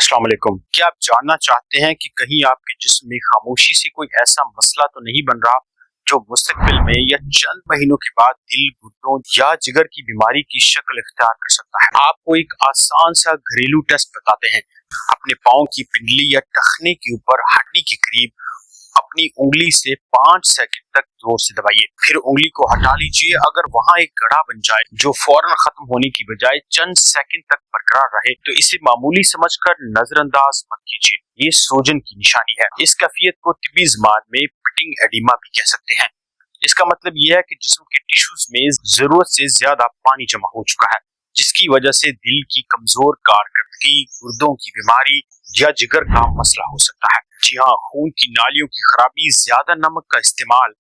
अस्सलाम वालेकुम। क्या आप जानना चाहते हैं कि कहीं आपके जिस्म में खामोशी से कोई ऐसा मसला तो नहीं बन रहा जो मुस्तकबिल में या चंद महीनों के बाद दिल, घुटनों या जिगर की बीमारी की शक्ल इख्तियार कर सकता है? आपको एक आसान सा घरेलू टेस्ट बताते हैं। अपने पाँव की पिंडली या टखने के ऊपर हड्डी के करीब अपनी उंगली से 5 सेकंड तक जोर से दबाइए, फिर उंगली को हटा लीजिए। अगर वहां एक गड़ा बन जाए जो फौरन खत्म होने की बजाय चंद सेकंड तक बरकरार रहे तो इसे मामूली समझकर नजरअंदाज मत कीजिए। ये सूजन की निशानी है। इस कैफियत को तिब्बी ज़बान में पिटिंग एडिमा भी कह सकते हैं। इसका मतलब यह है कि जिस्म के टिश्यूज में जरूरत से ज्यादा पानी जमा हो चुका है, जिसकी वजह से दिल की कमजोर कारकर्दगी, गुर्दों की बीमारी या जिगर का मसला हो सकता है। जी हाँ, खून की नालियों की खराबी, ज्यादा नमक का इस्तेमाल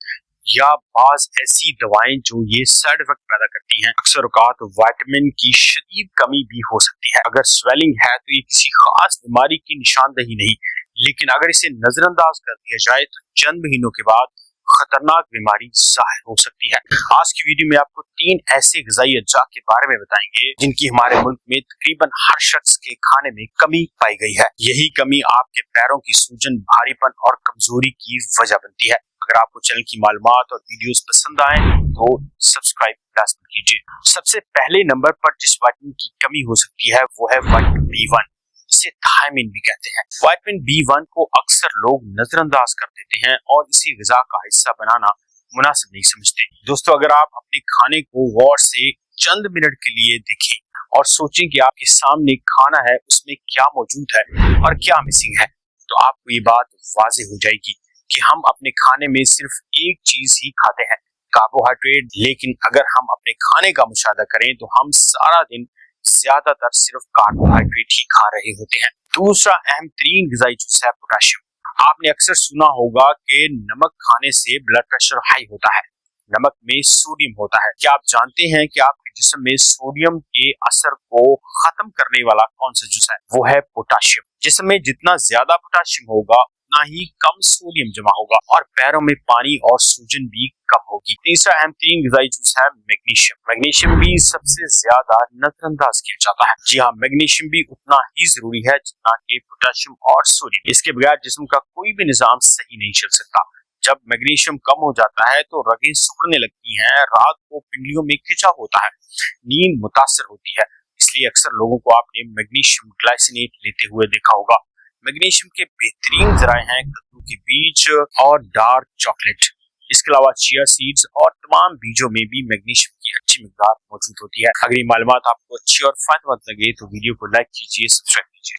या बाज ऐसी दवाएं जो ये साइड इफेक्ट पैदा करती हैं। अक्सर औकात विटामिन की शदीद कमी भी हो सकती है। अगर स्वेलिंग है तो ये किसी खास बीमारी की निशानदही नहीं, लेकिन अगर इसे नजरअंदाज कर दिया जाए तो चंद महीनों के बाद खतरनाक बीमारी जाहिर हो सकती है। आज की वीडियो में आपको 3 ऐसे ग़िज़ाई अज्जा के बारे में बताएंगे जिनकी हमारे मुल्क में तकरीबन हर शख्स के खाने में कमी पाई गई है। यही कमी आपके पैरों की सूजन, भारीपन और कमजोरी की वजह बनती है। अगर आपको चैनल की मालूमात और वीडियोस पसंद आए तो सब्सक्राइब लाज़मी कीजिए। सबसे पहले नंबर पर जिस विटामिन की कमी हो सकती है वो है विटामिन B1, इसे थायमिन भी कहते हैं। विटामिन B1 को अक्सर लोग नजरअंदाज कर देते हैं और इसी ग़िज़ा का हिस्सा बनाना मुनासिब नहीं समझते। दोस्तों, अगर आप अपने खाने को गौर से चंद मिनट के लिए देखें और सोचें कि आपके सामने खाना है, उसमें क्या मौजूद है और क्या मिसिंग है, तो आपको ये बात वाज़ेह हो जाएगी कि हम अपने खाने में सिर्फ एक चीज ही खाते हैं, कार्बोहाइड्रेट। लेकिन अगर हम अपने खाने का मुशाहिदा करें तो हम सारा दिन ज्यादातर सिर्फ कार्बोहाइड्रेट ही खा रहे होते हैं। दूसरा अहम तरीन ग़िज़ाई जुज़ है पोटेशियम। आपने अक्सर सुना होगा कि नमक खाने से ब्लड प्रेशर हाई होता है। नमक में सोडियम होता है। क्या आप जानते हैं कि आपके जिस्म में सोडियम के असर को खत्म करने वाला कौन सा जुज़ है? वो है पोटेशियम। जिस्म में जितना ज्यादा पोटेशियम होगा उतना ही कम सोडियम जमा होगा और पैरों में पानी और सूजन भी कम होगी। तीसरा अहम तीन ग़िज़ाई जुज़ है मैग्नीशियम। मैग्नीशियम भी सबसे ज्यादा नजरअंदाज किया जाता है। जी हाँ, मैग्नीशियम भी उतना ही जरूरी है जितना कि पोटेशियम और सोडियम। इसके बगैर जिस्म का कोई भी निजाम सही नहीं चल सकता। जब मैग्नीशियम कम हो जाता है तो रगें सिकुड़ने लगती हैं, रात को पिंडलियों में खिंचाव होता है, नींद मुतासर होती है। इसलिए अक्सर लोगों को आपने मैग्नीशियम ग्लाइसिनेट लेते हुए देखा होगा। मैग्नीशियम के बेहतरीन ज़राए हैं कद्दू के बीज और डार्क चॉकलेट। इसके अलावा चिया सीड्स और तमाम बीजों में भी मैग्नीशियम की अच्छी मिकदार मौजूद होती है। अगर ये मालूमात आपको अच्छी और फायदेमंद लगे तो वीडियो को लाइक कीजिए, सब्सक्राइब कीजिए।